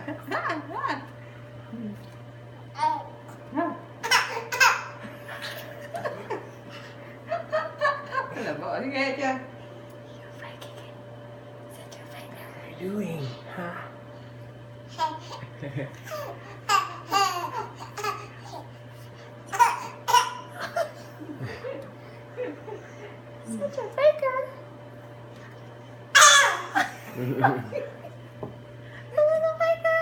Là vợ thấy ghê chưa? What are you doing? Huh? Such a faker. A little faker.